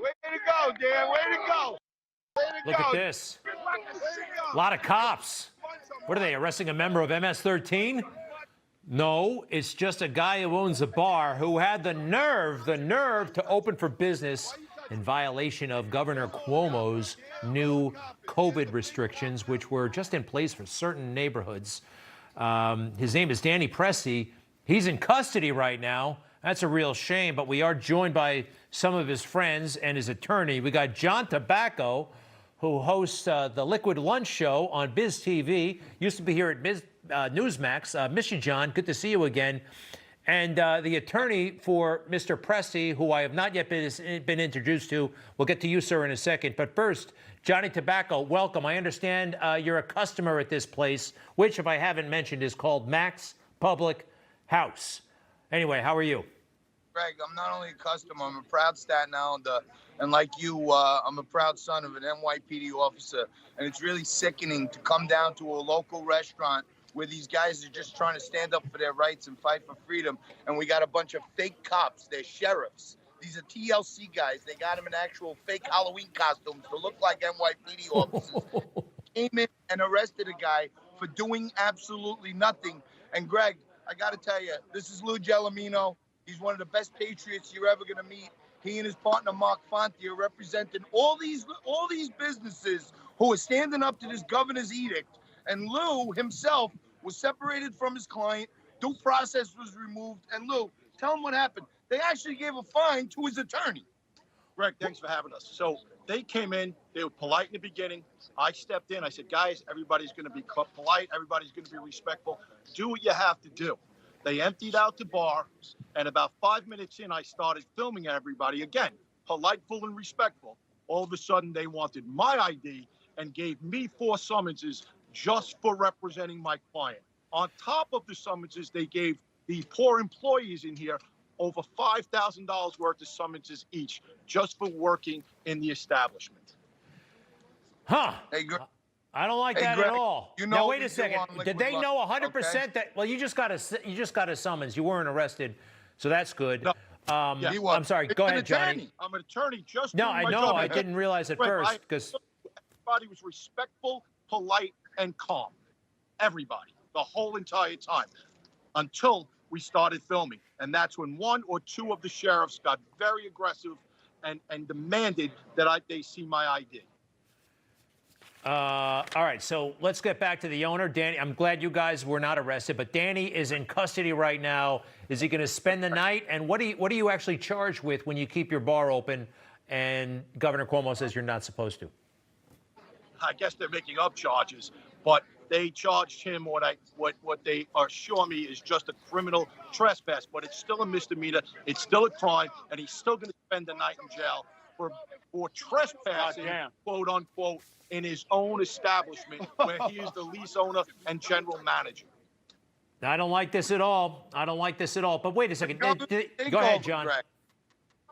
Way to go, Dan. Way to go. Way to Look go. at this. Way to go. A lot of cops. What are they, arresting a member of MS-13? No, it's just a guy who owns a bar who had the nerve to open for business in violation of Governor Cuomo's new COVID restrictions, which were just in place for certain neighborhoods. His name is Danny Presti. He's in custody right now. That's a real shame, but we are joined by some of his friends and his attorney. We got John Tabacco, who hosts the Liquid Lunch Show on Biz TV. Used to be here at Newsmax. Miss you, John. Good to see you again. And the attorney for Mr. Presti, who I have not yet been introduced to. We'll get to you, sir, in a second. But first, Johnny Tabacco, welcome. I understand you're a customer at this place, which, if I haven't mentioned, is called Max Public House. Anyway, how are you? Greg, I'm not only a customer, I'm a proud Staten Islander. And like you, I'm a proud son of an NYPD officer. And it's really sickening to come down to a local restaurant where these guys are just trying to stand up for their rights and fight for freedom. And we got a bunch of fake cops. They're sheriffs. These are TLC guys. They got them in actual fake Halloween costumes to look like NYPD officers. Came in and arrested a guy for doing absolutely nothing. And Greg, I got to tell you, this is Lou Gelomino. He's one of the best patriots you're ever going to meet. He and his partner, Mark Fonte, are representing all these businesses who are standing up to this governor's edict. And Lou himself was separated from his client. Due process was removed. And Lou, tell him what happened. They actually gave a fine to his attorney. Greg, thanks for having us. So they came in. They were polite in the beginning. I stepped in. I said, guys, everybody's going to be polite. Everybody's going to be respectful. Do what you have to do. They emptied out the bar. And about 5 minutes in, I started filming everybody. Again, polite, full, and respectful. All of a sudden, they wanted my ID and gave me 4 summonses just for representing my client. On top of the summonses, they gave the poor employees in here over $5,000 worth of summonses each just for working in the establishment. Huh. Hey, I don't like that Greg, at all. you know now, wait a second. Did they know 100% okay? that? Well, you just got a summons. You weren't arrested, so that's good. No. Yeah. I'm sorry. Go ahead, Johnny. I'm an attorney. Just no, doing I my know. job. I didn't realize at first because everybody was respectful, polite, and calm. Everybody, the whole entire time, until we started filming, and that's when 1 or 2 of the sheriffs got very aggressive and demanded that they see my ID. All right, so let's get back to the owner, Danny. I'm glad you guys were not arrested, but Danny is in custody right now. Is he going to spend the night? And what are you actually charged with when you keep your bar open and Governor Cuomo says you're not supposed to? I guess they're making up charges, but they charged him what they assure me is just a criminal trespass, but it's still a misdemeanor. It's still a crime, and he's still going to spend the night in jail for trespassing, quote unquote, in his own establishment where he is the lease owner and general manager. I don't like this at all. I don't like this at all. But wait a second. Go ahead, John.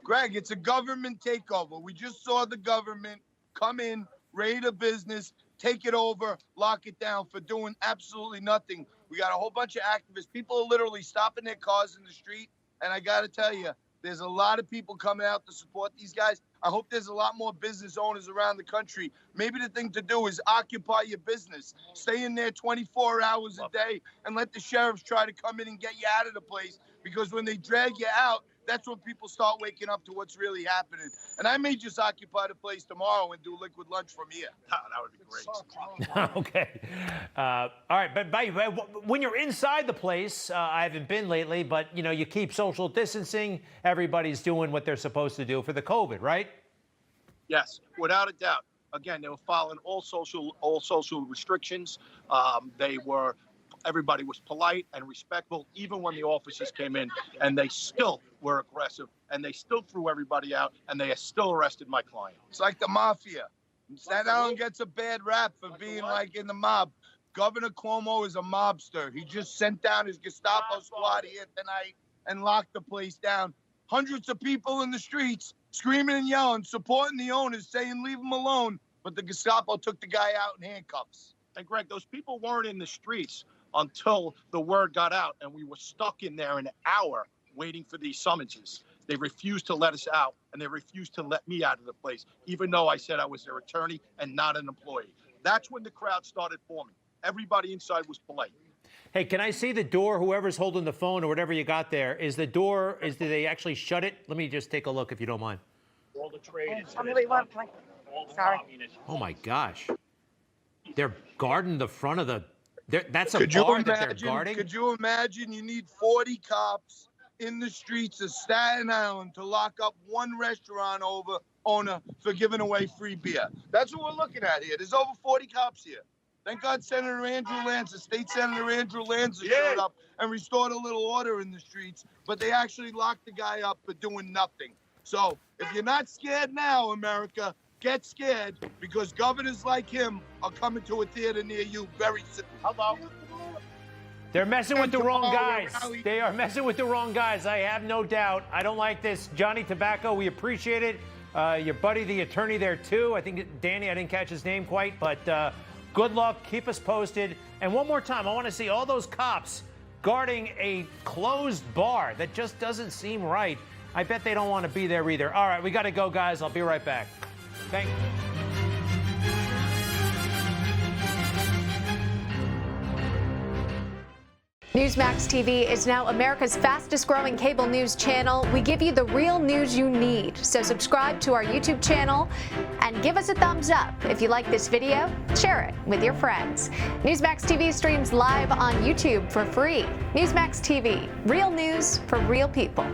Greg, it's a government takeover. We just saw the government come in, raid a business, take it over, lock it down for doing absolutely nothing. We got a whole bunch of activists. People are literally stopping their cars in the street. And I got to tell you, there's a lot of people coming out to support these guys. I hope there's a lot more business owners around the country. Maybe the thing to do is occupy your business. Stay in there 24 hours a day and let the sheriffs try to come in and get you out of the place. Because when they drag you out, that's when people start waking up to what's really happening. And I may just occupy the place tomorrow and do liquid lunch from here. That would be great. Okay. All right. But when you're inside the place, I haven't been lately, but, you know, you keep social distancing. Everybody's doing what they're supposed to do for the COVID, right? Yes, without a doubt. Again, they were following all social restrictions. Everybody was polite and respectful, even when the officers came in, and they still were aggressive, and they still threw everybody out, and they still arrested my client. It's like the mafia. Staten Island gets a bad rap for being like in the mob. Governor Cuomo is a mobster. He just sent down his Gestapo squad here tonight and locked the place down. Hundreds of people in the streets screaming and yelling, supporting the owners, saying leave him alone. But the Gestapo took the guy out in handcuffs. And Greg, those people weren't in the streets until the word got out, and we were stuck in there an hour waiting for these summonses. They refused to let us out, and they refused to let me out of the place, even though I said I was their attorney and not an employee. That's when the crowd started forming. Everybody inside was polite. Hey, can I see the door? Whoever's holding the phone or whatever you got there, is the door, did they actually shut it? Let me just take a look if you don't mind. All the trade. Sorry. Oh my gosh. They're guarding the front of the, that's a Could you bar that they're imagine? guarding? Could you imagine? You need 40 cops in the streets of Staten Island to lock up one restaurant owner for giving away free beer. That's what we're looking at here. There's over 40 cops here. Thank God Senator Andrew Lanza, State Senator Andrew Lanza showed up and restored a little order in the streets, but they actually locked the guy up for doing nothing. So if you're not scared now, America, get scared, because governors like him are coming to a theater near you very soon. Hello. They're messing with the wrong tomorrow, guys. rally. They are messing with the wrong guys. I have no doubt. I don't like this. Johnny Tabacco, we appreciate it. Your buddy, the attorney there, too. I think Danny, I didn't catch his name quite, but good luck. Keep us posted. And one more time, I want to see all those cops guarding a closed bar. That just doesn't seem right. I bet they don't want to be there either. All right, we got to go, guys. I'll be right back. Thank you. Newsmax TV is now America's fastest growing cable news channel. We give you the real news you need. So subscribe to our YouTube channel and give us a thumbs up. If you like this video, share it with your friends. Newsmax TV streams live on YouTube for free. Newsmax TV, real news for real people.